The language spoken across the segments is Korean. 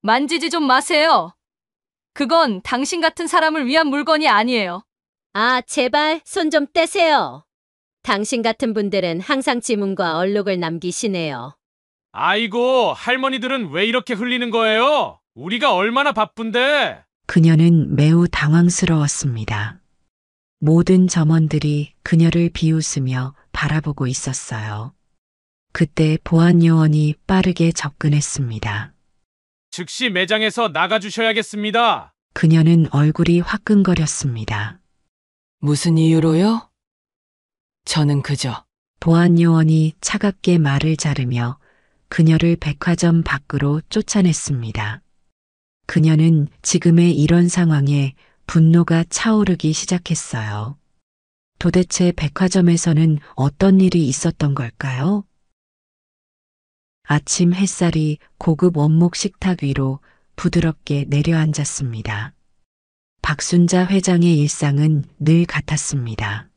만지지 좀 마세요. 그건 당신 같은 사람을 위한 물건이 아니에요. 아, 제발 손 좀 떼세요. 당신 같은 분들은 항상 지문과 얼룩을 남기시네요. 아이고, 할머니들은 왜 이렇게 흘리는 거예요? 우리가 얼마나 바쁜데? 그녀는 매우 당황스러웠습니다. 모든 점원들이 그녀를 비웃으며 바라보고 있었어요. 그때 보안 요원이 빠르게 접근했습니다. 즉시 매장에서 나가주셔야겠습니다. 그녀는 얼굴이 화끈거렸습니다. 무슨 이유로요? 저는 그저 보안 요원이 차갑게 말을 자르며 그녀를 백화점 밖으로 쫓아냈습니다. 그녀는 지금의 이런 상황에 분노가 차오르기 시작했어요. 도대체 백화점에서는 어떤 일이 있었던 걸까요? 아침 햇살이 고급 원목 식탁 위로 부드럽게 내려앉았습니다. 박순자 회장의 일상은 늘 같았습니다.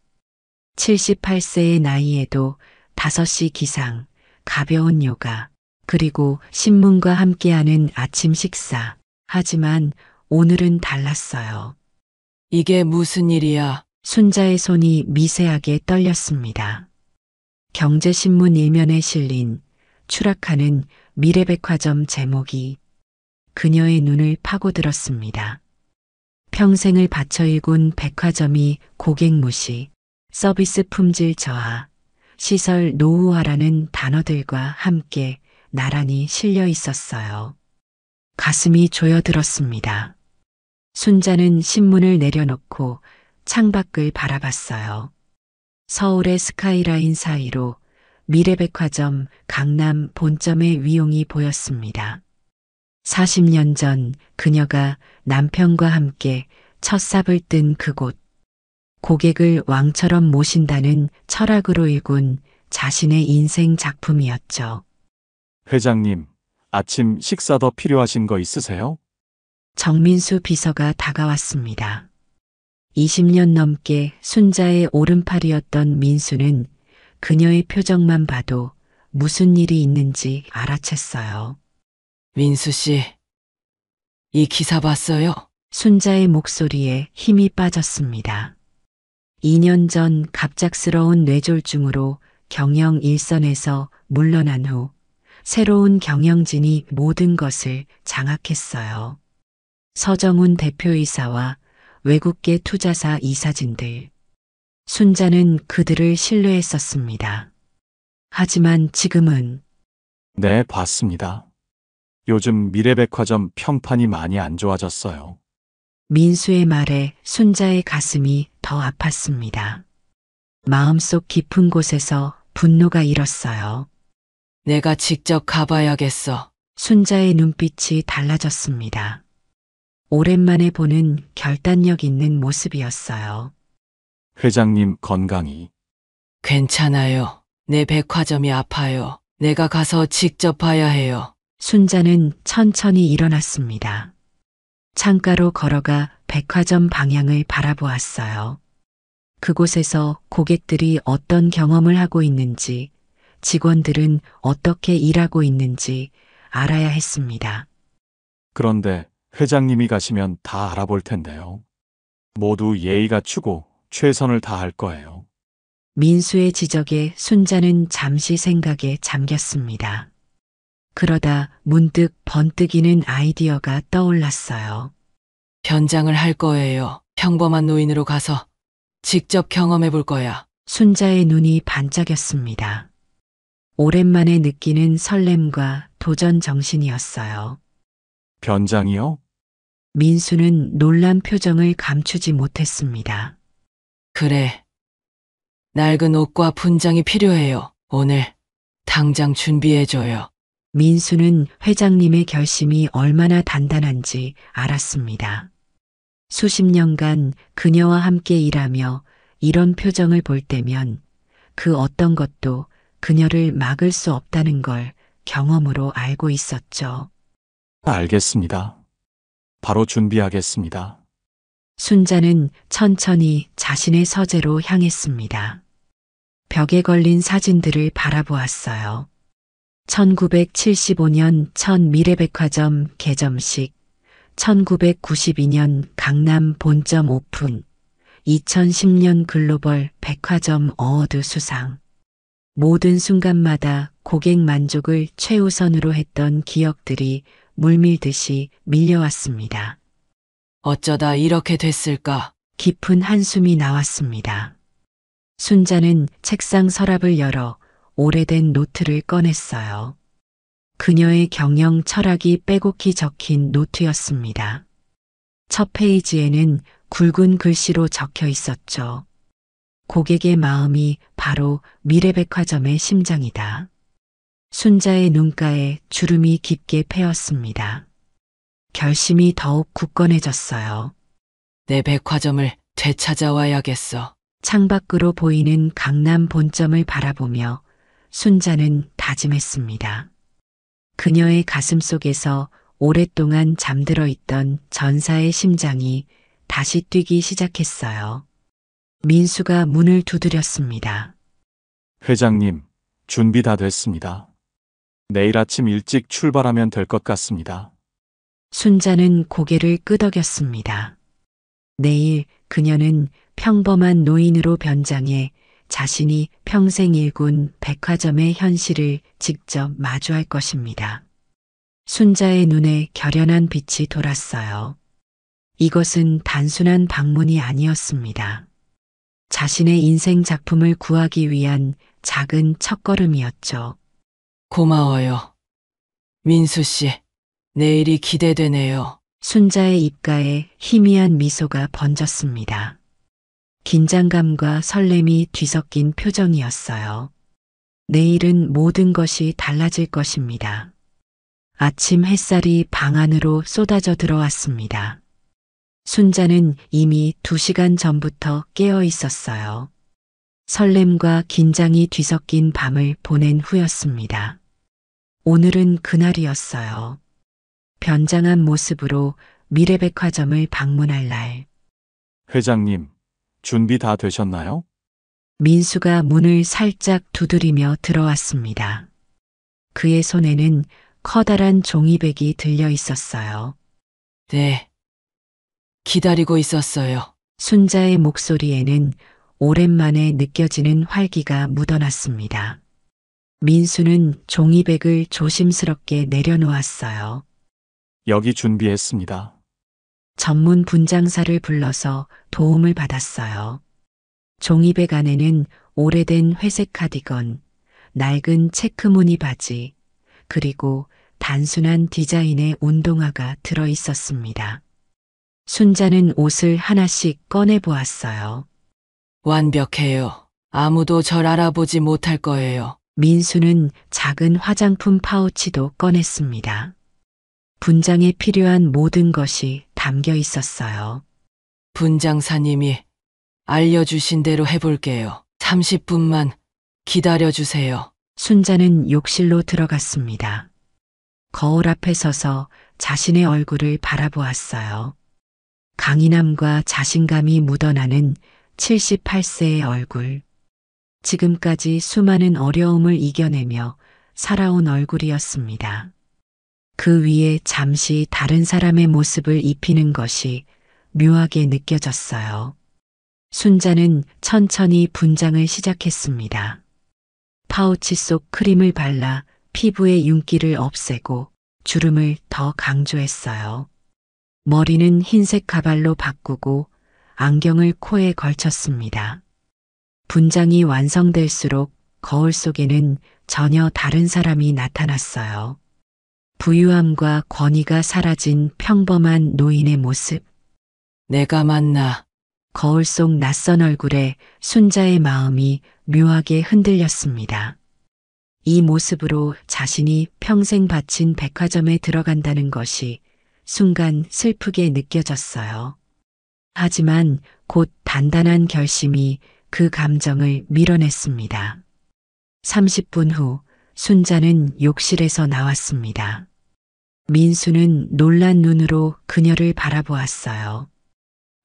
78세의 나이에도 5시 기상, 가벼운 요가, 그리고 신문과 함께하는 아침 식사. 하지만 오늘은 달랐어요. 이게 무슨 일이야? 순자의 손이 미세하게 떨렸습니다. 경제신문 일면에 실린 추락하는 미래백화점 제목이 그녀의 눈을 파고들었습니다. 평생을 바쳐 일군 백화점이 고객 무시, 서비스 품질 저하, 시설 노후화라는 단어들과 함께 나란히 실려 있었어요. 가슴이 조여들었습니다. 순자는 신문을 내려놓고 창밖을 바라봤어요. 서울의 스카이라인 사이로 미래백화점 강남 본점의 위용이 보였습니다. 40년 전 그녀가 남편과 함께 첫 삽을 뜬 그곳. 고객을 왕처럼 모신다는 철학으로 일군 자신의 인생 작품이었죠. 회장님, 아침 식사 더 필요하신 거 있으세요? 정민수 비서가 다가왔습니다. 20년 넘게 순자의 오른팔이었던 민수는 그녀의 표정만 봐도 무슨 일이 있는지 알아챘어요. 민수 씨, 이 기사 봤어요? 순자의 목소리에 힘이 빠졌습니다. 2년 전 갑작스러운 뇌졸중으로 경영 일선에서 물러난 후 새로운 경영진이 모든 것을 장악했어요. 서정훈 대표이사와 외국계 투자사 이사진들. 순자는 그들을 신뢰했었습니다. 하지만 지금은 네, 봤습니다. 요즘 미래백화점 평판이 많이 안 좋아졌어요. 민수의 말에 순자의 가슴이 더 아팠습니다. 마음속 깊은 곳에서 분노가 일었어요. 내가 직접 가봐야겠어. 순자의 눈빛이 달라졌습니다. 오랜만에 보는 결단력 있는 모습이었어요. 회장님 건강이. 괜찮아요. 내 백화점이 아파요. 내가 가서 직접 봐야 해요. 순자는 천천히 일어났습니다. 창가로 걸어가 백화점 방향을 바라보았어요. 그곳에서 고객들이 어떤 경험을 하고 있는지, 직원들은 어떻게 일하고 있는지 알아야 했습니다. 그런데 회장님이 가시면 다 알아볼 텐데요. 모두 예의 갖추고 최선을 다할 거예요. 민수의 지적에 순자는 잠시 생각에 잠겼습니다. 그러다 문득 번뜩이는 아이디어가 떠올랐어요. 변장을 할 거예요. 평범한 노인으로 가서 직접 경험해 볼 거야. 순자의 눈이 반짝였습니다. 오랜만에 느끼는 설렘과 도전 정신이었어요. 변장이요? 민수는 놀란 표정을 감추지 못했습니다. 그래. 낡은 옷과 분장이 필요해요. 오늘 당장 준비해줘요. 민수는 회장님의 결심이 얼마나 단단한지 알았습니다. 수십 년간 그녀와 함께 일하며 이런 표정을 볼 때면 그 어떤 것도 그녀를 막을 수 없다는 걸 경험으로 알고 있었죠. 알겠습니다. 바로 준비하겠습니다. 순자는 천천히 자신의 서재로 향했습니다. 벽에 걸린 사진들을 바라보았어요. 1975년 첫 미래백화점 개점식, 1992년 강남 본점 오픈, 2010년 글로벌 백화점 어워드 수상. 모든 순간마다 고객 만족을 최우선으로 했던 기억들이 물밀듯이 밀려왔습니다. 어쩌다 이렇게 됐을까? 깊은 한숨이 나왔습니다. 순자는 책상 서랍을 열어 오래된 노트를 꺼냈어요. 그녀의 경영 철학이 빼곡히 적힌 노트였습니다. 첫 페이지에는 굵은 글씨로 적혀 있었죠. 고객의 마음이 바로 미래백화점의 심장이다. 순자의 눈가에 주름이 깊게 패였습니다. 결심이 더욱 굳건해졌어요. 내 백화점을 되찾아와야겠어. 창밖으로 보이는 강남 본점을 바라보며 순자는 다짐했습니다. 그녀의 가슴 속에서 오랫동안 잠들어 있던 전사의 심장이 다시 뛰기 시작했어요. 민수가 문을 두드렸습니다. 회장님, 준비 다 됐습니다. 내일 아침 일찍 출발하면 될 것 같습니다. 순자는 고개를 끄덕였습니다. 내일 그녀는 평범한 노인으로 변장해 자신이 평생 일군 백화점의 현실을 직접 마주할 것입니다. 순자의 눈에 결연한 빛이 돌았어요. 이것은 단순한 방문이 아니었습니다. 자신의 인생 작품을 구하기 위한 작은 첫걸음이었죠. 고마워요. 민수 씨, 내일이 기대되네요. 순자의 입가에 희미한 미소가 번졌습니다. 긴장감과 설렘이 뒤섞인 표정이었어요. 내일은 모든 것이 달라질 것입니다. 아침 햇살이 방 안으로 쏟아져 들어왔습니다. 순자는 이미 2시간 전부터 깨어 있었어요. 설렘과 긴장이 뒤섞인 밤을 보낸 후였습니다. 오늘은 그날이었어요. 변장한 모습으로 미래백화점을 방문할 날. 회장님, 준비 다 되셨나요? 민수가 문을 살짝 두드리며 들어왔습니다. 그의 손에는 커다란 종이백이 들려 있었어요. 네. 기다리고 있었어요. 순자의 목소리에는 오랜만에 느껴지는 활기가 묻어났습니다. 민수는 종이백을 조심스럽게 내려놓았어요. 여기 준비했습니다. 전문 분장사를 불러서 도움을 받았어요. 종이백 안에는 오래된 회색 카디건, 낡은 체크무늬 바지, 그리고 단순한 디자인의 운동화가 들어 있었습니다. 순자는 옷을 하나씩 꺼내 보았어요. 완벽해요. 아무도 절 알아보지 못할 거예요. 민수는 작은 화장품 파우치도 꺼냈습니다. 분장에 필요한 모든 것이 담겨 있었어요. 분장사님이 알려주신 대로 해볼게요. 30분만 기다려주세요. 순자는 욕실로 들어갔습니다. 거울 앞에 서서 자신의 얼굴을 바라보았어요. 강인함과 자신감이 묻어나는 78세의 얼굴. 지금까지 수많은 어려움을 이겨내며 살아온 얼굴이었습니다. 그 위에 잠시 다른 사람의 모습을 입히는 것이 묘하게 느껴졌어요. 순자는 천천히 분장을 시작했습니다. 파우치 속 크림을 발라 피부의 윤기를 없애고 주름을 더 강조했어요. 머리는 흰색 가발로 바꾸고 안경을 코에 걸쳤습니다. 분장이 완성될수록 거울 속에는 전혀 다른 사람이 나타났어요. 부유함과 권위가 사라진 평범한 노인의 모습. 내가 맞나? 거울 속 낯선 얼굴에 순자의 마음이 묘하게 흔들렸습니다. 이 모습으로 자신이 평생 바친 백화점에 들어간다는 것이 순간 슬프게 느껴졌어요. 하지만 곧 단단한 결심이 그 감정을 밀어냈습니다. 30분 후 순자는 욕실에서 나왔습니다. 민수는 놀란 눈으로 그녀를 바라보았어요.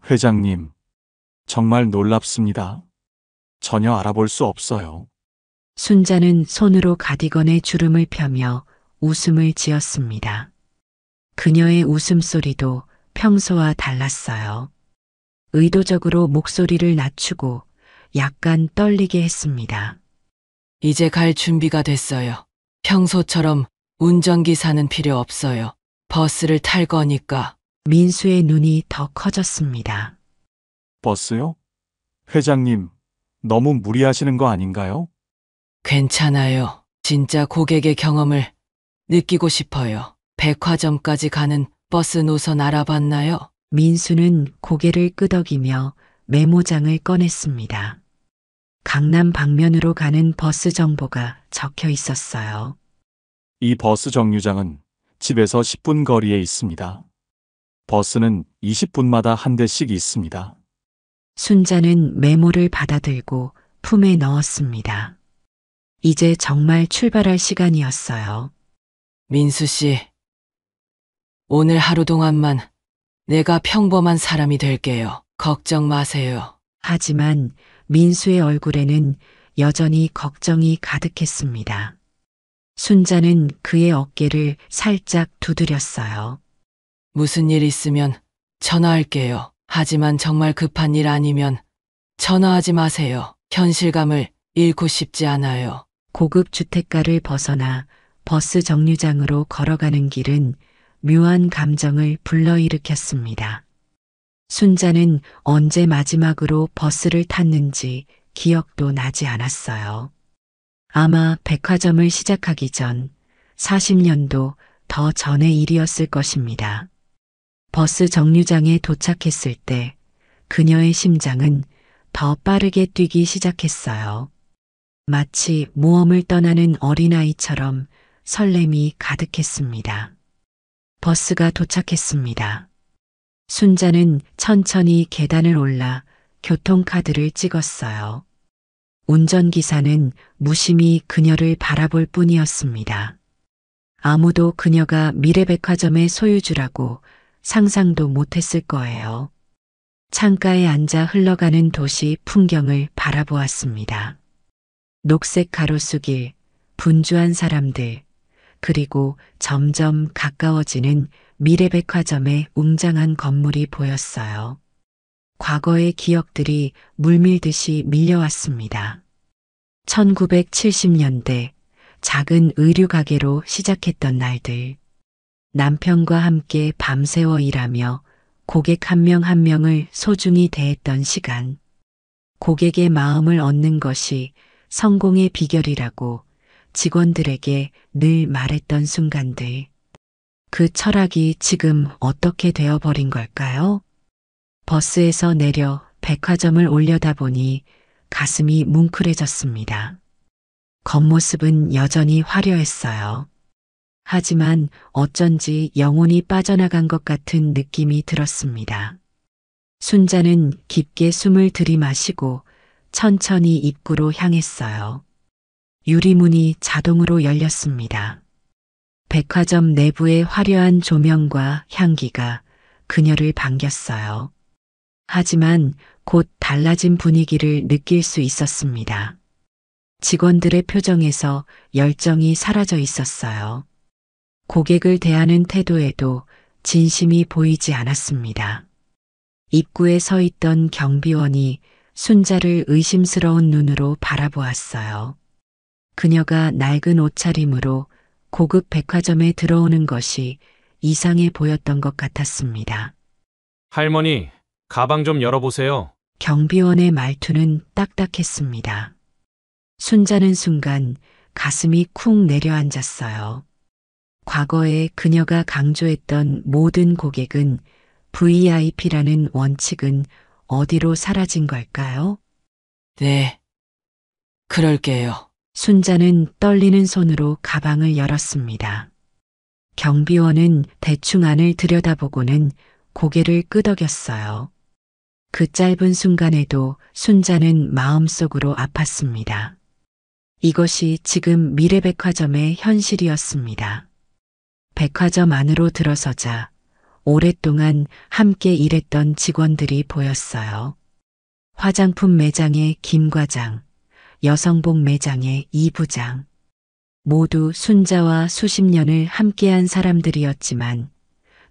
회장님, 정말 놀랍습니다. 전혀 알아볼 수 없어요. 순자는 손으로 가디건에 주름을 펴며 웃음을 지었습니다. 그녀의 웃음소리도 평소와 달랐어요. 의도적으로 목소리를 낮추고 약간 떨리게 했습니다. 이제 갈 준비가 됐어요. 평소처럼 운전기사는 필요 없어요. 버스를 탈 거니까. 민수의 눈이 더 커졌습니다. 버스요? 회장님, 너무 무리하시는 거 아닌가요? 괜찮아요. 진짜 고객의 경험을 느끼고 싶어요. 백화점까지 가는 버스 노선 알아봤나요? 민수는 고개를 끄덕이며 메모장을 꺼냈습니다. 강남 방면으로 가는 버스 정보가 적혀 있었어요. 이 버스 정류장은 집에서 10분 거리에 있습니다. 버스는 20분마다 한 대씩 있습니다. 순자는 메모를 받아들고 품에 넣었습니다. 이제 정말 출발할 시간이었어요. 민수 씨, 오늘 하루 동안만 내가 평범한 사람이 될게요. 걱정 마세요. 하지만 민수의 얼굴에는 여전히 걱정이 가득했습니다. 순자는 그의 어깨를 살짝 두드렸어요. 무슨 일 있으면 전화할게요. 하지만 정말 급한 일 아니면 전화하지 마세요. 현실감을 잃고 싶지 않아요. 고급 주택가를 벗어나 버스 정류장으로 걸어가는 길은 묘한 감정을 불러일으켰습니다. 순자는 언제 마지막으로 버스를 탔는지 기억도 나지 않았어요. 아마 백화점을 시작하기 전 40년도 더 전의 일이었을 것입니다. 버스 정류장에 도착했을 때 그녀의 심장은 더 빠르게 뛰기 시작했어요. 마치 모험을 떠나는 어린아이처럼 설렘이 가득했습니다. 버스가 도착했습니다. 순자는 천천히 계단을 올라 교통카드를 찍었어요. 운전기사는 무심히 그녀를 바라볼 뿐이었습니다. 아무도 그녀가 미래백화점의 소유주라고 상상도 못했을 거예요. 창가에 앉아 흘러가는 도시 풍경을 바라보았습니다. 녹색 가로수길, 분주한 사람들, 그리고 점점 가까워지는 미래백화점의 웅장한 건물이 보였어요. 과거의 기억들이 물밀듯이 밀려왔습니다. 1970년대 작은 의류 가게로 시작했던 날들. 남편과 함께 밤새워 일하며 고객 한 명 한 명을 소중히 대했던 시간. 고객의 마음을 얻는 것이 성공의 비결이라고 직원들에게 늘 말했던 순간들. 그 철학이 지금 어떻게 되어버린 걸까요? 버스에서 내려 백화점을 올려다보니 가슴이 뭉클해졌습니다. 겉모습은 여전히 화려했어요. 하지만 어쩐지 영혼이 빠져나간 것 같은 느낌이 들었습니다. 순자는 깊게 숨을 들이마시고 천천히 입구로 향했어요. 유리문이 자동으로 열렸습니다. 백화점 내부의 화려한 조명과 향기가 그녀를 반겼어요. 하지만 곧 달라진 분위기를 느낄 수 있었습니다. 직원들의 표정에서 열정이 사라져 있었어요. 고객을 대하는 태도에도 진심이 보이지 않았습니다. 입구에 서 있던 경비원이 순자를 의심스러운 눈으로 바라보았어요. 그녀가 낡은 옷차림으로 고급 백화점에 들어오는 것이 이상해 보였던 것 같았습니다. 할머니, 가방 좀 열어보세요. 경비원의 말투는 딱딱했습니다. 순자는 순간 가슴이 쿵 내려앉았어요. 과거에 그녀가 강조했던 모든 고객은 VIP라는 원칙은 어디로 사라진 걸까요? 네, 그럴게요. 순자는 떨리는 손으로 가방을 열었습니다. 경비원은 대충 안을 들여다보고는 고개를 끄덕였어요. 그 짧은 순간에도 순자는 마음속으로 아팠습니다. 이것이 지금 미래백화점의 현실이었습니다. 백화점 안으로 들어서자 오랫동안 함께 일했던 직원들이 보였어요. 화장품 매장의 김 과장, 여성복 매장의 이 부장. 모두 순자와 수십 년을 함께한 사람들이었지만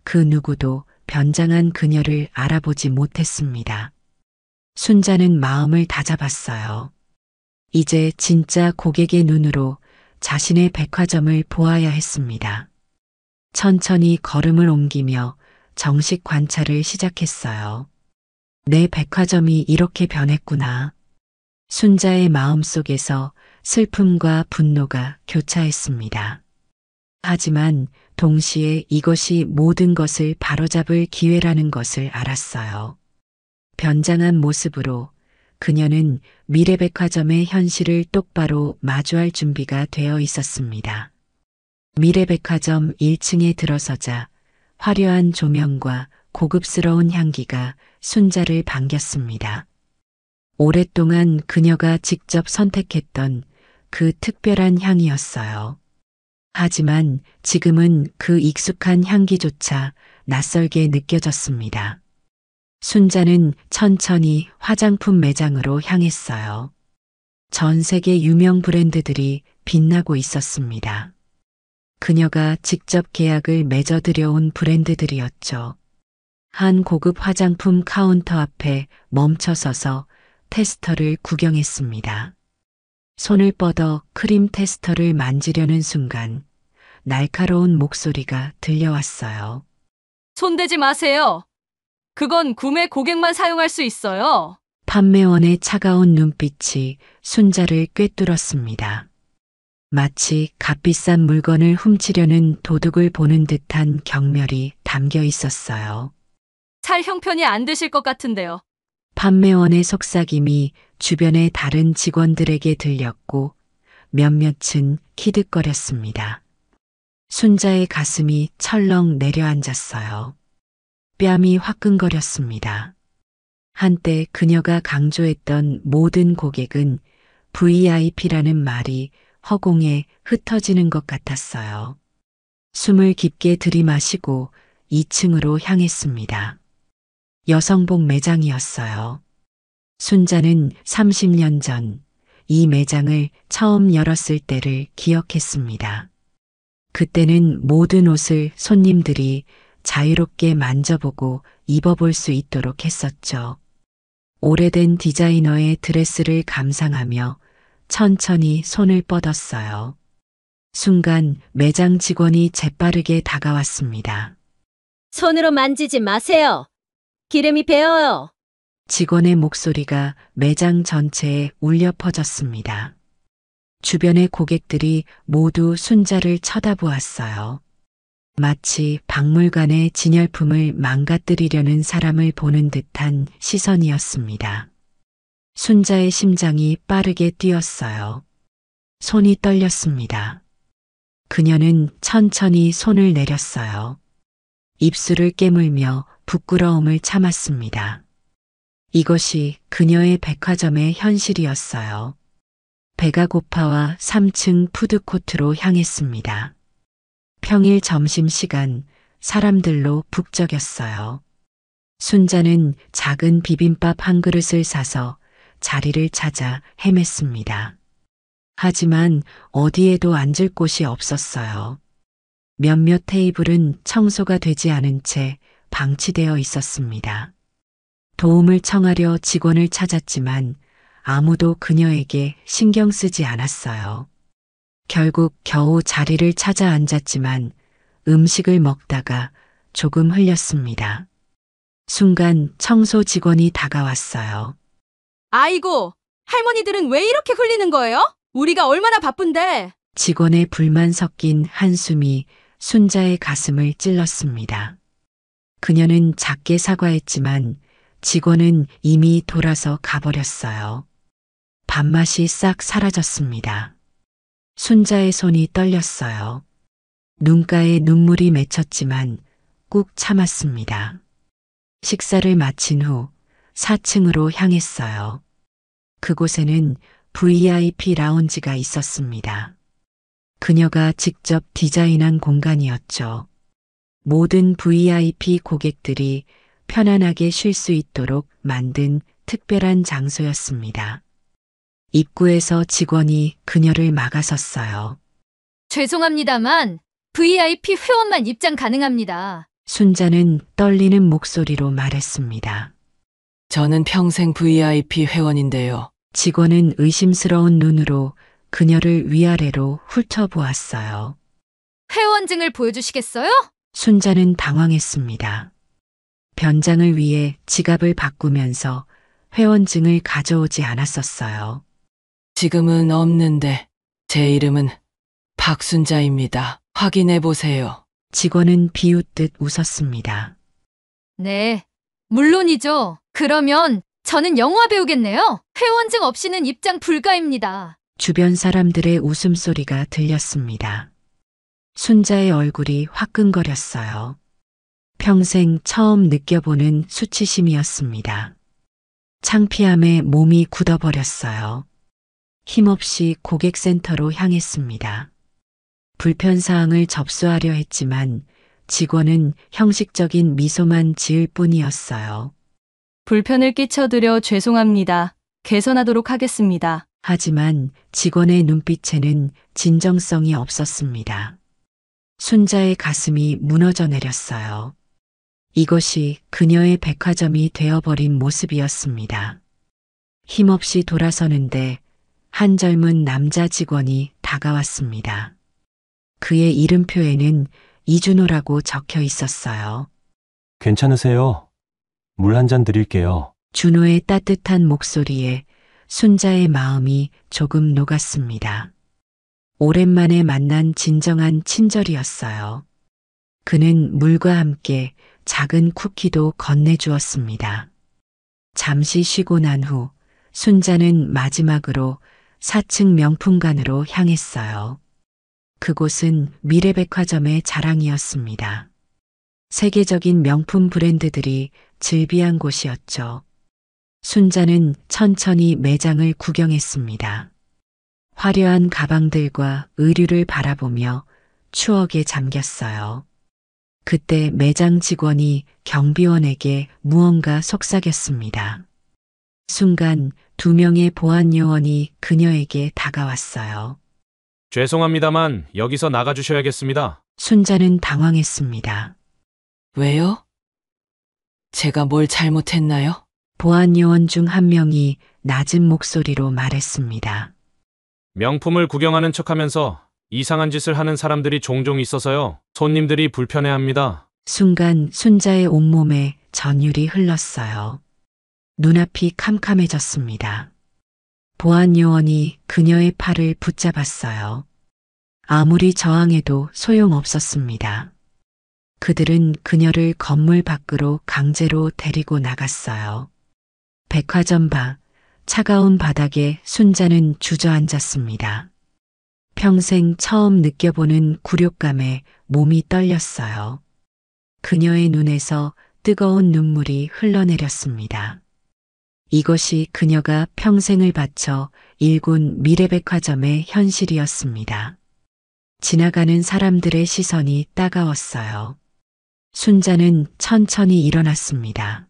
그 누구도 변장한 그녀를 알아보지 못했습니다. 순자는 마음을 다잡았어요. 이제 진짜 고객의 눈으로 자신의 백화점을 보아야 했습니다. 천천히 걸음을 옮기며 정식 관찰을 시작했어요. 내 백화점이 이렇게 변했구나. 순자의 마음속에서 슬픔과 분노가 교차했습니다. 하지만 동시에 이것이 모든 것을 바로잡을 기회라는 것을 알았어요. 변장한 모습으로 그녀는 미래백화점의 현실을 똑바로 마주할 준비가 되어 있었습니다. 미래백화점 1층에 들어서자 화려한 조명과 고급스러운 향기가 순자를 반겼습니다. 오랫동안 그녀가 직접 선택했던 그 특별한 향이었어요. 하지만 지금은 그 익숙한 향기조차 낯설게 느껴졌습니다. 순자는 천천히 화장품 매장으로 향했어요. 전 세계 유명 브랜드들이 빛나고 있었습니다. 그녀가 직접 계약을 맺어 들여온 브랜드들이었죠. 한 고급 화장품 카운터 앞에 멈춰서서 테스터를 구경했습니다. 손을 뻗어 크림 테스터를 만지려는 순간 날카로운 목소리가 들려왔어요. 손대지 마세요. 그건 구매 고객만 사용할 수 있어요. 판매원의 차가운 눈빛이 순자를 꿰뚫었습니다. 마치 값비싼 물건을 훔치려는 도둑을 보는 듯한 경멸이 담겨 있었어요. 살 형편이 안 되실 것 같은데요. 판매원의 속삭임이 주변의 다른 직원들에게 들렸고 몇몇은 키득거렸습니다. 순자의 가슴이 철렁 내려앉았어요. 뺨이 화끈거렸습니다. 한때 그녀가 강조했던 모든 고객은 VIP라는 말이 허공에 흩어지는 것 같았어요. 숨을 깊게 들이마시고 2층으로 향했습니다. 여성복 매장이었어요. 순자는 30년 전 이 매장을 처음 열었을 때를 기억했습니다. 그때는 모든 옷을 손님들이 자유롭게 만져보고 입어볼 수 있도록 했었죠. 오래된 디자이너의 드레스를 감상하며 천천히 손을 뻗었어요. 순간 매장 직원이 재빠르게 다가왔습니다. 손으로 만지지 마세요. 기름이 배어요. 직원의 목소리가 매장 전체에 울려 퍼졌습니다. 주변의 고객들이 모두 순자를 쳐다보았어요. 마치 박물관의 진열품을 망가뜨리려는 사람을 보는 듯한 시선이었습니다. 순자의 심장이 빠르게 뛰었어요. 손이 떨렸습니다. 그녀는 천천히 손을 내렸어요. 입술을 깨물며 부끄러움을 참았습니다. 이것이 그녀의 백화점의 현실이었어요. 배가 고파와 3층 푸드코트로 향했습니다. 평일 점심시간 사람들로 북적였어요. 순자는 작은 비빔밥 한 그릇을 사서 자리를 찾아 헤맸습니다. 하지만 어디에도 앉을 곳이 없었어요. 몇몇 테이블은 청소가 되지 않은 채 방치되어 있었습니다. 도움을 청하려 직원을 찾았지만 아무도 그녀에게 신경 쓰지 않았어요. 결국 겨우 자리를 찾아 앉았지만 음식을 먹다가 조금 흘렸습니다. 순간 청소 직원이 다가왔어요. 아이고, 할머니들은 왜 이렇게 흘리는 거예요? 우리가 얼마나 바쁜데. 직원의 불만 섞인 한숨이 순자의 가슴을 찔렀습니다. 그녀는 작게 사과했지만 직원은 이미 돌아서 가버렸어요. 밥맛이 싹 사라졌습니다. 순자의 손이 떨렸어요. 눈가에 눈물이 맺혔지만 꾹 참았습니다. 식사를 마친 후 4층으로 향했어요. 그곳에는 VIP 라운지가 있었습니다. 그녀가 직접 디자인한 공간이었죠. 모든 VIP 고객들이 편안하게 쉴 수 있도록 만든 특별한 장소였습니다. 입구에서 직원이 그녀를 막아섰어요. 죄송합니다만 VIP 회원만 입장 가능합니다. 순자는 떨리는 목소리로 말했습니다. 저는 평생 VIP 회원인데요. 직원은 의심스러운 눈으로 그녀를 위아래로 훑어보았어요. 회원증을 보여주시겠어요? 순자는 당황했습니다. 변장을 위해 지갑을 바꾸면서 회원증을 가져오지 않았었어요. 지금은 없는데 제 이름은 박순자입니다. 확인해 보세요. 직원은 비웃듯 웃었습니다. 네, 물론이죠. 그러면 저는 영화 배우겠네요. 회원증 없이는 입장 불가입니다. 주변 사람들의 웃음소리가 들렸습니다. 순자의 얼굴이 화끈거렸어요. 평생 처음 느껴보는 수치심이었습니다. 창피함에 몸이 굳어버렸어요. 힘없이 고객센터로 향했습니다. 불편사항을 접수하려 했지만 직원은 형식적인 미소만 지을 뿐이었어요. 불편을 끼쳐드려 죄송합니다. 개선하도록 하겠습니다. 하지만 직원의 눈빛에는 진정성이 없었습니다. 순자의 가슴이 무너져 내렸어요. 이것이 그녀의 백화점이 되어버린 모습이었습니다. 힘없이 돌아서는데 한 젊은 남자 직원이 다가왔습니다. 그의 이름표에는 이준호라고 적혀 있었어요. 괜찮으세요? 물 한 잔 드릴게요. 준호의 따뜻한 목소리에 순자의 마음이 조금 녹았습니다. 오랜만에 만난 진정한 친절이었어요. 그는 물과 함께 작은 쿠키도 건네주었습니다. 잠시 쉬고 난 후 순자는 마지막으로 4층 명품관으로 향했어요. 그곳은 미래백화점의 자랑이었습니다. 세계적인 명품 브랜드들이 즐비한 곳이었죠. 순자는 천천히 매장을 구경했습니다. 화려한 가방들과 의류를 바라보며 추억에 잠겼어요. 그때 매장 직원이 경비원에게 무언가 속삭였습니다. 순간 2명의 보안 요원이 그녀에게 다가왔어요. 죄송합니다만 여기서 나가주셔야겠습니다. 순자는 당황했습니다. 왜요? 제가 뭘 잘못했나요? 보안 요원 중 한 명이 낮은 목소리로 말했습니다. 명품을 구경하는 척하면서 이상한 짓을 하는 사람들이 종종 있어서요. 손님들이 불편해합니다. 순간 순자의 온몸에 전율이 흘렀어요. 눈앞이 캄캄해졌습니다. 보안 요원이 그녀의 팔을 붙잡았어요. 아무리 저항해도 소용없었습니다. 그들은 그녀를 건물 밖으로 강제로 데리고 나갔어요. 백화점 밖 차가운 바닥에 순자는 주저앉았습니다. 평생 처음 느껴보는 굴욕감에 몸이 떨렸어요. 그녀의 눈에서 뜨거운 눈물이 흘러내렸습니다. 이것이 그녀가 평생을 바쳐 일군 미래백화점의 현실이었습니다. 지나가는 사람들의 시선이 따가웠어요. 순자는 천천히 일어났습니다.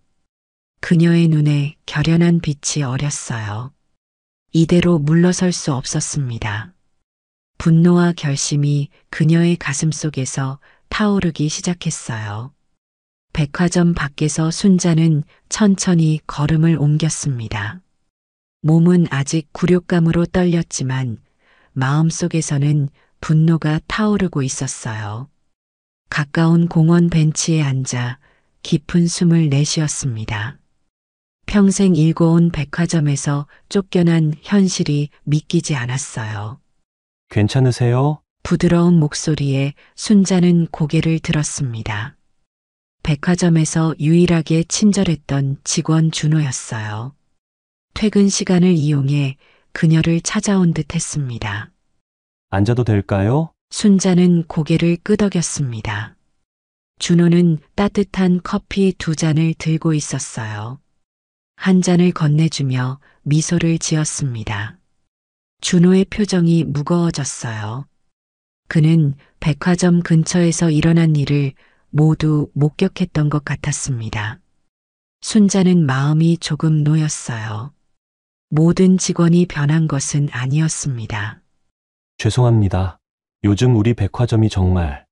그녀의 눈에 결연한 빛이 어렸어요. 이대로 물러설 수 없었습니다. 분노와 결심이 그녀의 가슴 속에서 타오르기 시작했어요. 백화점 밖에서 순자는 천천히 걸음을 옮겼습니다. 몸은 아직 굴욕감으로 떨렸지만 마음속에서는 분노가 타오르고 있었어요. 가까운 공원 벤치에 앉아 깊은 숨을 내쉬었습니다. 평생 일궈온 백화점에서 쫓겨난 현실이 믿기지 않았어요. 괜찮으세요? 부드러운 목소리에 순자는 고개를 들었습니다. 백화점에서 유일하게 친절했던 직원 준호였어요. 퇴근 시간을 이용해 그녀를 찾아온 듯 했습니다. 앉아도 될까요? 순자는 고개를 끄덕였습니다. 준호는 따뜻한 커피 2잔을 들고 있었어요. 한 잔을 건네주며 미소를 지었습니다. 준호의 표정이 무거워졌어요. 그는 백화점 근처에서 일어난 일을 모두 목격했던 것 같았습니다. 순자는 마음이 조금 놓였어요. 모든 직원이 변한 것은 아니었습니다. 죄송합니다. 요즘 우리 백화점이 정말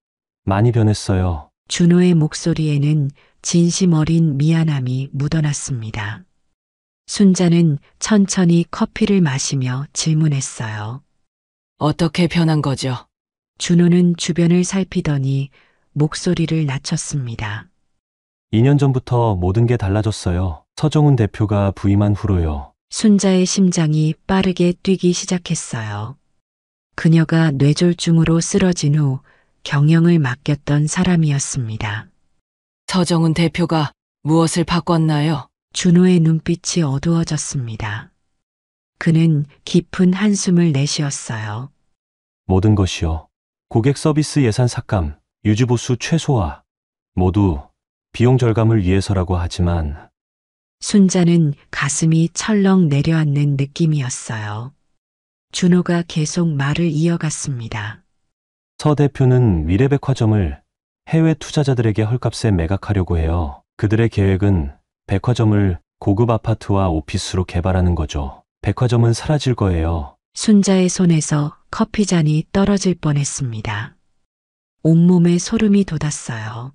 많이 변했어요. 준호의 목소리에는 진심 어린 미안함이 묻어났습니다. 순자는 천천히 커피를 마시며 질문했어요. 어떻게 변한 거죠? 준호는 주변을 살피더니 목소리를 낮췄습니다. 2년 전부터 모든 게 달라졌어요. 서정훈 대표가 부임한 후로요. 순자의 심장이 빠르게 뛰기 시작했어요. 그녀가 뇌졸중으로 쓰러진 후 경영을 맡겼던 사람이었습니다. 서정훈 대표가 무엇을 바꿨나요? 준호의 눈빛이 어두워졌습니다. 그는 깊은 한숨을 내쉬었어요. 모든 것이요. 고객 서비스 예산 삭감, 유지보수 최소화, 모두 비용 절감을 위해서라고 하지만 순자는 가슴이 철렁 내려앉는 느낌이었어요. 준호가 계속 말을 이어갔습니다. 서 대표는 미래백화점을 해외 투자자들에게 헐값에 매각하려고 해요. 그들의 계획은 백화점을 고급 아파트와 오피스로 개발하는 거죠. 백화점은 사라질 거예요. 순자의 손에서 커피잔이 떨어질 뻔했습니다. 온몸에 소름이 돋았어요.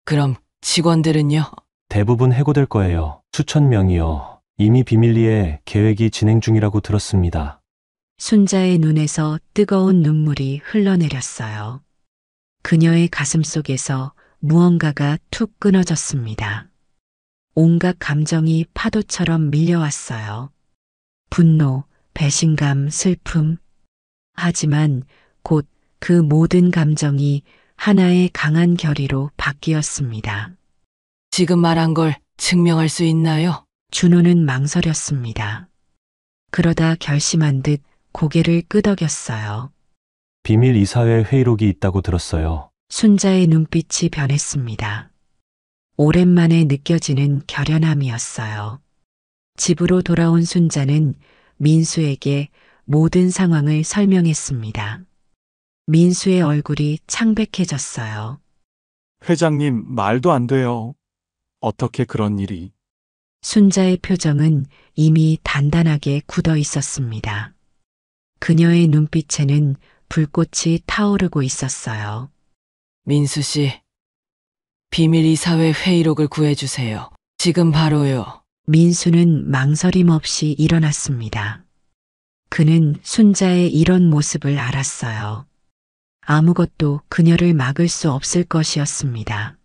그럼 직원들은요? 대부분 해고될 거예요. 수천 명이요. 이미 비밀리에 계획이 진행 중이라고 들었습니다. 순자의 눈에서 뜨거운 눈물이 흘러내렸어요. 그녀의 가슴 속에서 무언가가 툭 끊어졌습니다. 온갖 감정이 파도처럼 밀려왔어요. 분노, 배신감, 슬픔. 하지만 곧 그 모든 감정이 하나의 강한 결의로 바뀌었습니다. 지금 말한 걸 증명할 수 있나요? 준호는 망설였습니다. 그러다 결심한 듯 고개를 끄덕였어요. 비밀 이사회 회의록이 있다고 들었어요. 순자의 눈빛이 변했습니다. 오랜만에 느껴지는 결연함이었어요. 집으로 돌아온 순자는 민수에게 모든 상황을 설명했습니다. 민수의 얼굴이 창백해졌어요. 회장님, 말도 안 돼요. 어떻게 그런 일이? 순자의 표정은 이미 단단하게 굳어 있었습니다. 그녀의 눈빛에는 불꽃이 타오르고 있었어요. 민수 씨, 비밀 이사회 회의록을 구해주세요. 지금 바로요. 민수는 망설임 없이 일어났습니다. 그는 순자의 이런 모습을 알았어요. 아무것도 그녀를 막을 수 없을 것이었습니다.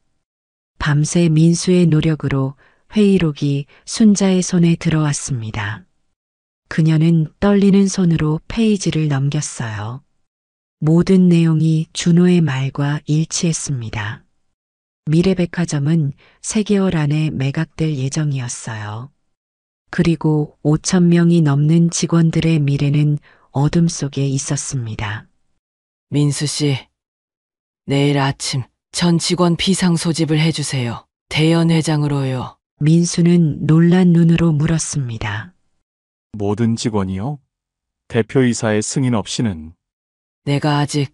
밤새 민수의 노력으로 회의록이 순자의 손에 들어왔습니다. 그녀는 떨리는 손으로 페이지를 넘겼어요. 모든 내용이 준호의 말과 일치했습니다. 미래백화점은 3개월 안에 매각될 예정이었어요. 그리고 5천 명이 넘는 직원들의 미래는 어둠 속에 있었습니다. 민수 씨, 내일 아침 전 직원 비상 소집을 해주세요. 대연 회장으로요. 민수는 놀란 눈으로 물었습니다. 모든 직원이요? 대표이사의 승인 없이는. 내가 아직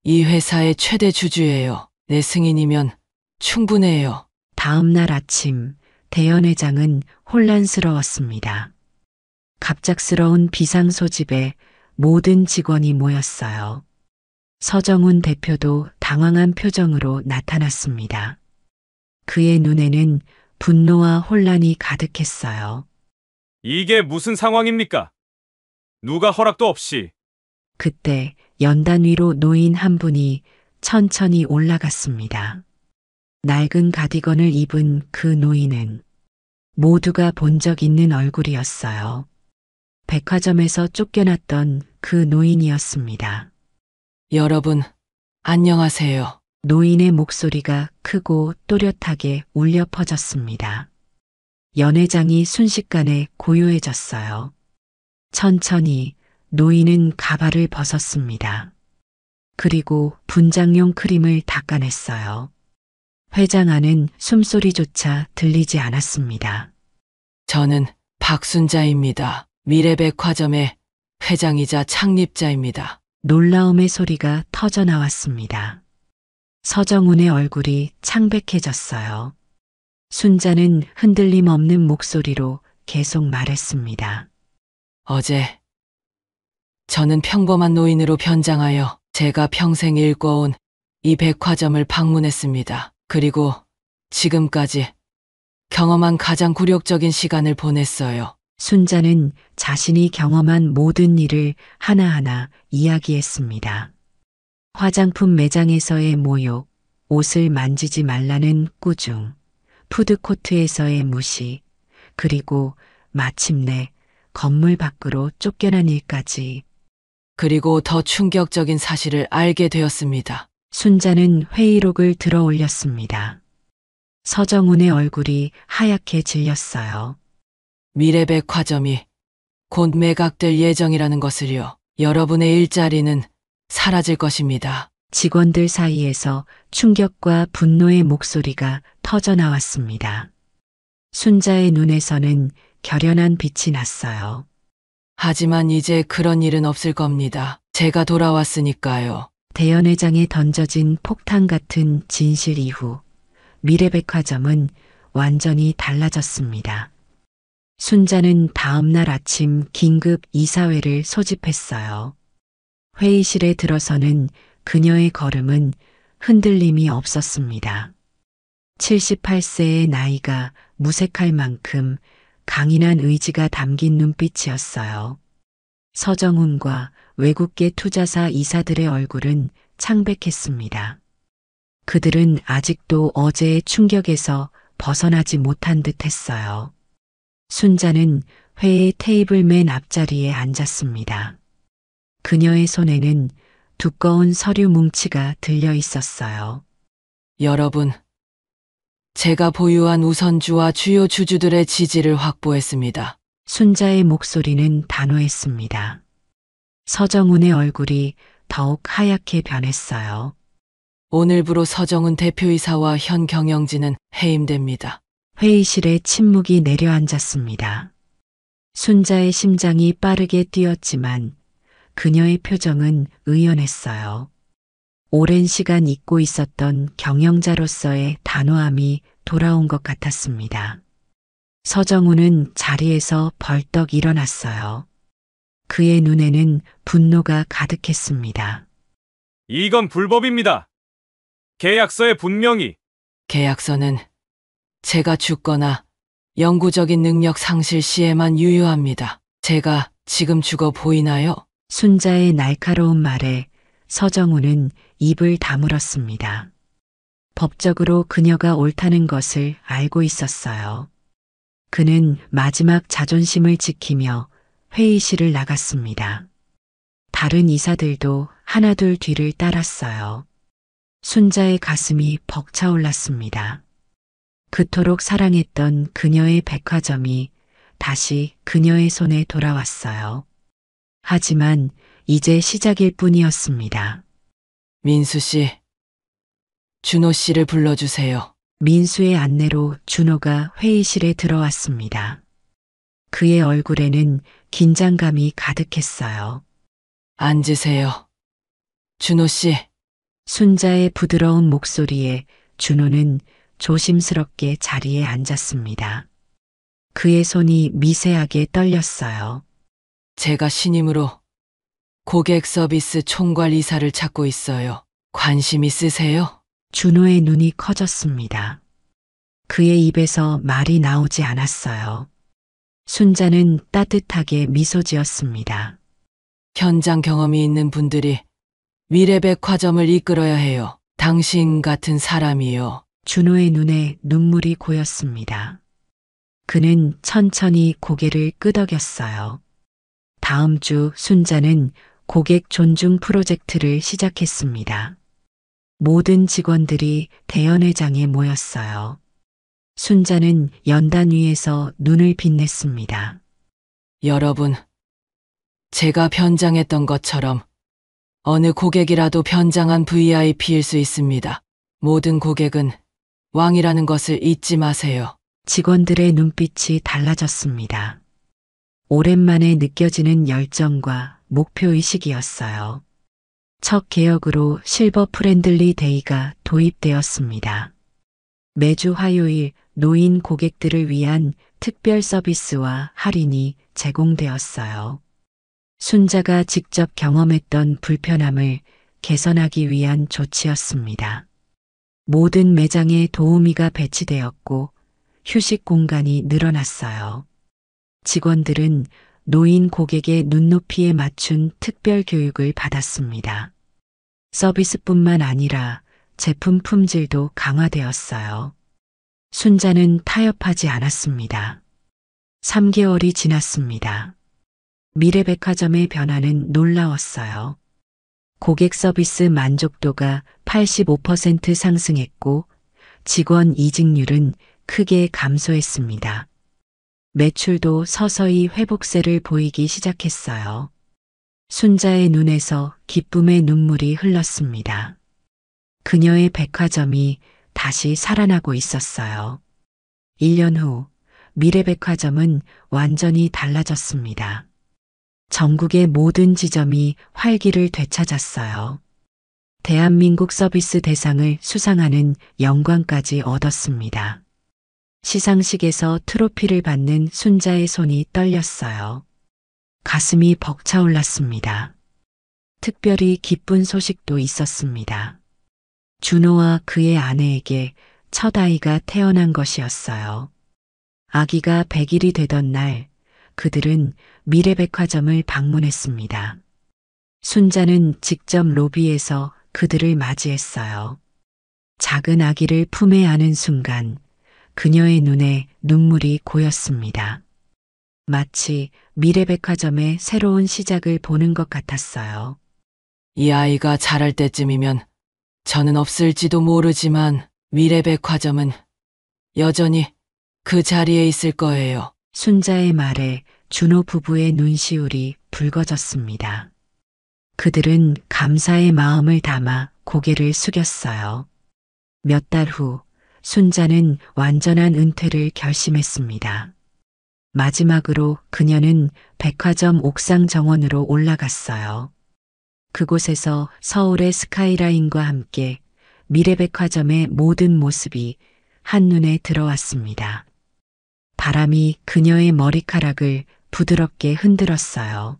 이 회사의 최대 주주예요. 내 승인이면 충분해요. 다음 날 아침 대연 회장은 혼란스러웠습니다. 갑작스러운 비상 소집에 모든 직원이 모였어요. 서정훈 대표도 당황한 표정으로 나타났습니다. 그의 눈에는 분노와 혼란이 가득했어요. 이게 무슨 상황입니까? 누가 허락도 없이. 그때 연단 위로 노인 한 분이 천천히 올라갔습니다. 낡은 가디건을 입은 그 노인은 모두가 본 적 있는 얼굴이었어요. 백화점에서 쫓겨났던 그 노인이었습니다. 여러분, 안녕하세요. 노인의 목소리가 크고 또렷하게 울려 퍼졌습니다. 연 회장이 순식간에 고요해졌어요. 천천히 노인은 가발을 벗었습니다. 그리고 분장용 크림을 닦아냈어요. 회장 안은 숨소리조차 들리지 않았습니다. 저는 박순자입니다. 미래백화점의 회장이자 창립자입니다. 놀라움의 소리가 터져 나왔습니다. 서정훈의 얼굴이 창백해졌어요. 순자는 흔들림 없는 목소리로 계속 말했습니다. 어제 저는 평범한 노인으로 변장하여 제가 평생 읽어온 이 백화점을 방문했습니다. 그리고 지금까지 경험한 가장 굴욕적인 시간을 보냈어요. 순자는 자신이 경험한 모든 일을 하나하나 이야기했습니다. 화장품 매장에서의 모욕, 옷을 만지지 말라는 꾸중, 푸드코트에서의 무시, 그리고 마침내 건물 밖으로 쫓겨난 일까지. 그리고 더 충격적인 사실을 알게 되었습니다. 순자는 회의록을 들어 올렸습니다. 서정훈의 얼굴이 하얗게 질렸어요. 미래백화점이 곧 매각될 예정이라는 것을요. 여러분의 일자리는 사라질 것입니다. 직원들 사이에서 충격과 분노의 목소리가 터져 나왔습니다. 순자의 눈에서는 결연한 빛이 났어요. 하지만 이제 그런 일은 없을 겁니다. 제가 돌아왔으니까요. 대연회장에 던져진 폭탄 같은 진실 이후 미래백화점은 완전히 달라졌습니다. 순자는 다음 날 아침 긴급 이사회를 소집했어요. 회의실에 들어서는 그녀의 걸음은 흔들림이 없었습니다. 78세의 나이가 무색할 만큼 강인한 의지가 담긴 눈빛이었어요. 서정훈과 외국계 투자사 이사들의 얼굴은 창백했습니다. 그들은 아직도 어제의 충격에서 벗어나지 못한 듯 했어요. 순자는 회의 테이블 맨 앞자리에 앉았습니다. 그녀의 손에는 두꺼운 서류 뭉치가 들려 있었어요. 여러분, 제가 보유한 우선주와 주요 주주들의 지지를 확보했습니다. 순자의 목소리는 단호했습니다. 서정훈의 얼굴이 더욱 하얗게 변했어요. 오늘부로 서정훈 대표이사와 현 경영진은 해임됩니다. 회의실에 침묵이 내려앉았습니다. 순자의 심장이 빠르게 뛰었지만 그녀의 표정은 의연했어요. 오랜 시간 잊고 있었던 경영자로서의 단호함이 돌아온 것 같았습니다. 서정훈은 자리에서 벌떡 일어났어요. 그의 눈에는 분노가 가득했습니다. 이건 불법입니다. 계약서에 분명히 계약서는 제가 죽거나 영구적인 능력 상실 시에만 유효합니다. 제가 지금 죽어 보이나요? 순자의 날카로운 말에 서정훈은 입을 다물었습니다. 법적으로 그녀가 옳다는 것을 알고 있었어요. 그는 마지막 자존심을 지키며 회의실을 나갔습니다. 다른 이사들도 하나둘 뒤를 따랐어요. 순자의 가슴이 벅차올랐습니다. 그토록 사랑했던 그녀의 백화점이 다시 그녀의 손에 돌아왔어요. 하지만 이제 시작일 뿐이었습니다. 민수 씨, 준호 씨를 불러주세요. 민수의 안내로 준호가 회의실에 들어왔습니다. 그의 얼굴에는 긴장감이 가득했어요. 앉으세요. 준호 씨, 순자의 부드러운 목소리에 준호는 조심스럽게 자리에 앉았습니다. 그의 손이 미세하게 떨렸어요. 제가 신임으로 고객 서비스 총괄 이사를 찾고 있어요. 관심 있으세요? 준호의 눈이 커졌습니다. 그의 입에서 말이 나오지 않았어요. 순자는 따뜻하게 미소 지었습니다. 현장 경험이 있는 분들이 미래백화점을 이끌어야 해요. 당신 같은 사람이요. 준호의 눈에 눈물이 고였습니다. 그는 천천히 고개를 끄덕였어요. 다음 주 순자는 고객 존중 프로젝트를 시작했습니다. 모든 직원들이 대연회장에 모였어요. 순자는 연단 위에서 눈을 빛냈습니다. 여러분, 제가 변장했던 것처럼 어느 고객이라도 변장한 VIP일 수 있습니다. 모든 고객은 왕이라는 것을 잊지 마세요. 직원들의 눈빛이 달라졌습니다. 오랜만에 느껴지는 열정과 목표의식이었어요. 첫 개혁으로 실버 프렌들리 데이가 도입되었습니다. 매주 화요일 노인 고객들을 위한 특별 서비스와 할인이 제공되었어요. 순자가 직접 경험했던 불편함을 개선하기 위한 조치였습니다. 모든 매장에 도우미가 배치되었고 휴식 공간이 늘어났어요. 직원들은 노인 고객의 눈높이에 맞춘 특별 교육을 받았습니다. 서비스뿐만 아니라 제품 품질도 강화되었어요. 순자는 타협하지 않았습니다. 3개월이 지났습니다. 미래백화점의 변화는 놀라웠어요. 고객 서비스 만족도가 85% 상승했고 직원 이직률은 크게 감소했습니다. 매출도 서서히 회복세를 보이기 시작했어요. 순자의 눈에서 기쁨의 눈물이 흘렀습니다. 그녀의 백화점이 다시 살아나고 있었어요. 1년 후 미래백화점은 완전히 달라졌습니다. 전국의 모든 지점이 활기를 되찾았어요. 대한민국 서비스 대상을 수상하는 영광까지 얻었습니다. 시상식에서 트로피를 받는 순자의 손이 떨렸어요. 가슴이 벅차올랐습니다. 특별히 기쁜 소식도 있었습니다. 준호와 그의 아내에게 첫 아이가 태어난 것이었어요. 아기가 100일이 되던 날 그들은 미래백화점을 방문했습니다. 순자는 직접 로비에서 그들을 맞이했어요. 작은 아기를 품에 안은 순간 그녀의 눈에 눈물이 고였습니다. 마치 미래백화점의 새로운 시작을 보는 것 같았어요. 이 아이가 자랄 때쯤이면 저는 없을지도 모르지만 미래백화점은 여전히 그 자리에 있을 거예요. 순자의 말에 준호 부부의 눈시울이 붉어졌습니다. 그들은 감사의 마음을 담아 고개를 숙였어요. 몇 달 후 순자는 완전한 은퇴를 결심했습니다. 마지막으로 그녀는 백화점 옥상 정원으로 올라갔어요. 그곳에서 서울의 스카이라인과 함께 미래백화점의 모든 모습이 한눈에 들어왔습니다. 바람이 그녀의 머리카락을 부드럽게 흔들었어요.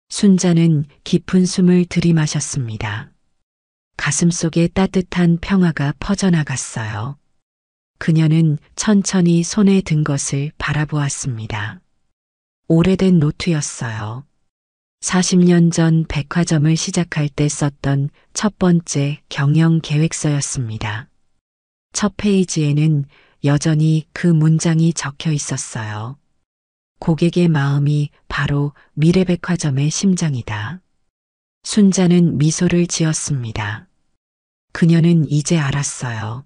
순자는 깊은 숨을 들이마셨습니다. 가슴속에 따뜻한 평화가 퍼져나갔어요. 그녀는 천천히 손에 든 것을 바라보았습니다. 오래된 노트였어요. 40년 전 백화점을 시작할 때 썼던 첫 번째 경영 계획서였습니다. 첫 페이지에는 여전히 그 문장이 적혀 있었어요. 고객의 마음이 바로 미래백화점의 심장이다. 순자는 미소를 지었습니다. 그녀는 이제 알았어요.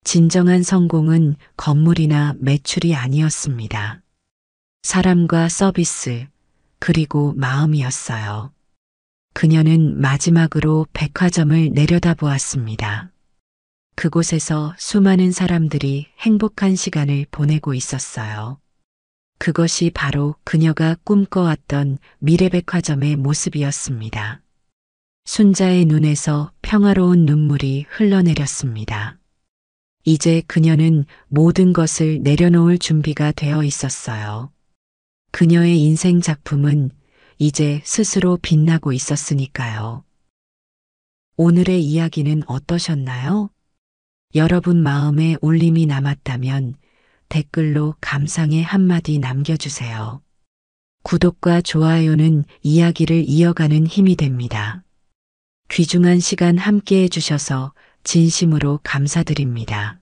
진정한 성공은 건물이나 매출이 아니었습니다. 사람과 서비스, 그리고 마음이었어요. 그녀는 마지막으로 백화점을 내려다보았습니다. 그곳에서 수많은 사람들이 행복한 시간을 보내고 있었어요. 그것이 바로 그녀가 꿈꿔왔던 미래백화점의 모습이었습니다. 순자의 눈에서 평화로운 눈물이 흘러내렸습니다. 이제 그녀는 모든 것을 내려놓을 준비가 되어 있었어요. 그녀의 인생 작품은 이제 스스로 빛나고 있었으니까요. 오늘의 이야기는 어떠셨나요? 여러분 마음에 울림이 남았다면 댓글로 감상의 한마디 남겨주세요. 구독과 좋아요는 이야기를 이어가는 힘이 됩니다. 귀중한 시간 함께 해주셔서 진심으로 감사드립니다.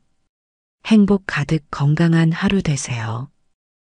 행복 가득 건강한 하루 되세요.